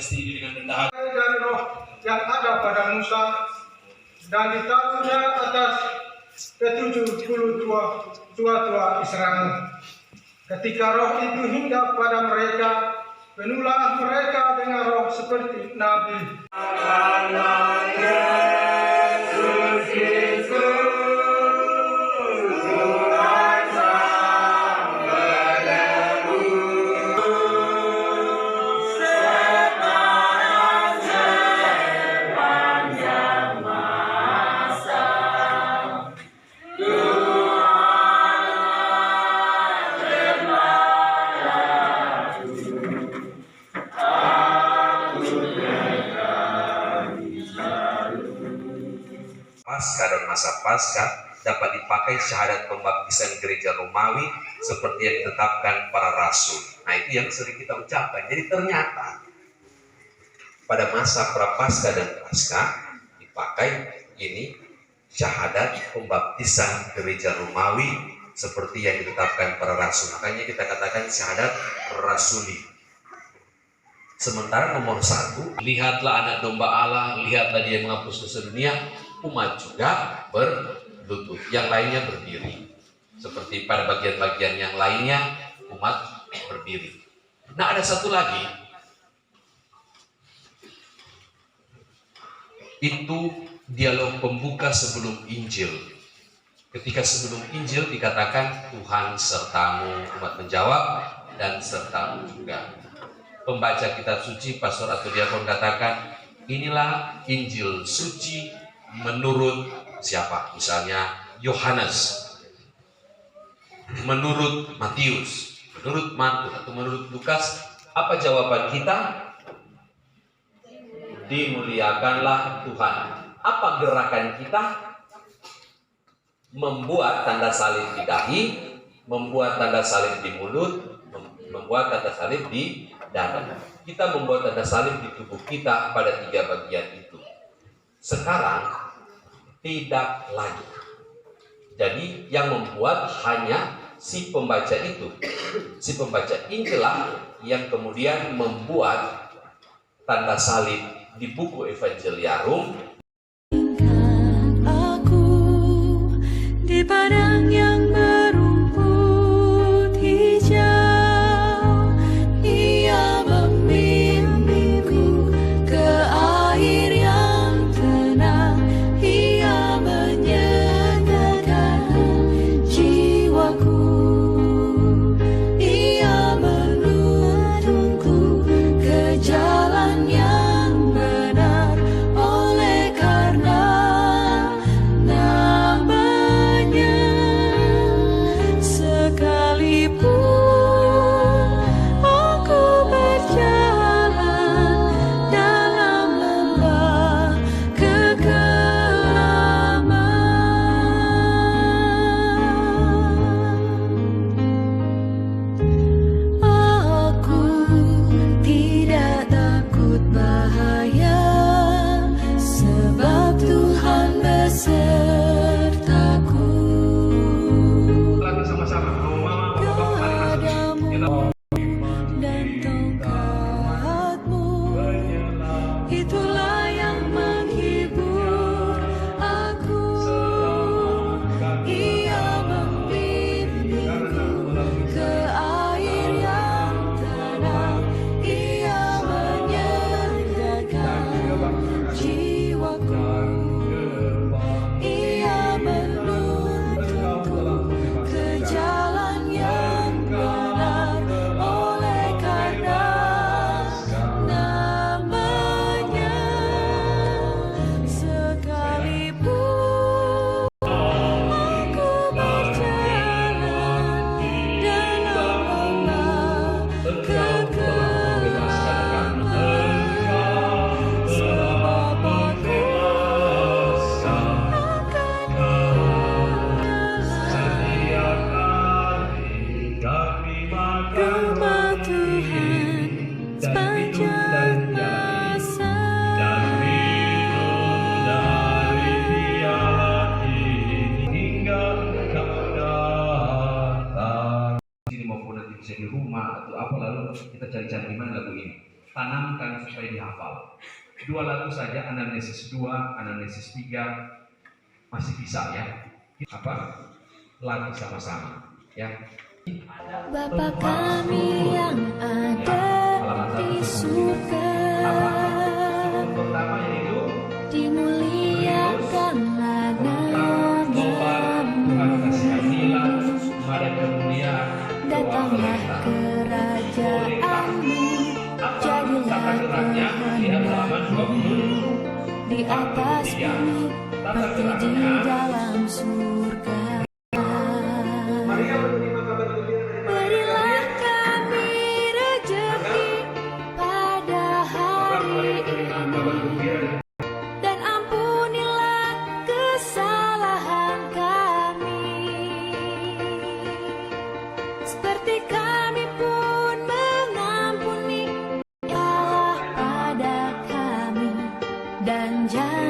istri dengan rendah hati. Dan roh yang ada pada Musa dan ditaruhnya atas ke-70 tua-tua Israel. Ketika roh itu hinggap pada mereka, penuhlah mereka dengan roh seperti nabi. Pasca dan masa pasca dapat dipakai syahadat pembaptisan gereja Romawi seperti yang ditetapkan para rasul. Nah, itu yang sering kita ucapkan. Jadi ternyata pada masa prapaskah dan pasca dipakai ini syahadat pembaptisan gereja Romawi seperti yang ditetapkan para rasul. Makanya kita katakan syahadat rasuli. Sementara nomor 1, Lihatlah anak domba Allah, lihatlah dia menghapus dosa dunia. Umat juga berlutut, yang lainnya berdiri. Seperti pada bagian-bagian yang lainnya, umat berdiri. Nah, ada satu lagi, itu dialog pembuka sebelum Injil. Ketika sebelum Injil dikatakan Tuhan sertamu, umat menjawab, dan sertamu juga. Pembaca kitab suci, pastor atau diakon katakan, inilah Injil suci menurut siapa? Misalnya Yohanes, menurut Matius, menurut Markus, atau menurut Lukas. Apa jawaban kita? Dimuliakanlah Tuhan. Apa gerakan kita? Membuat tanda salib di dahi, membuat tanda salib di mulut, membuat tanda salib di dada. Kita membuat tanda salib di tubuh kita pada 3 bagian itu. Sekarang tidak lagi. Jadi yang membuat hanya si pembaca itu. Si pembaca Injil yang kemudian membuat tanda salib di buku Evangeliarum. Aku di padang yang berumput hijau, Ia membimbingku ke air yang tenang, Ia menyegarkan jiwaku, Ia menuntunku ke jalan yang benar oleh karena nama-Nya. tanamkan supaya dihafal. 2 lagu saja, anamnesis 2, anamnesis 3 masih bisa ya. Lagi sama-sama ya. Bapa kami yang ada di surga, Pertama yaitu dimuliakanlah namamu, datanglah kerajaanmu, jadilah kehendakmu di atas bumi seperti di dalam surga. Maria menerima kabar gembira dari Berilah kami rezeki pada hari ini, dan ampunilah kesalahan kami, seperti kami pun mengampuni Allah pada kami, dan jangan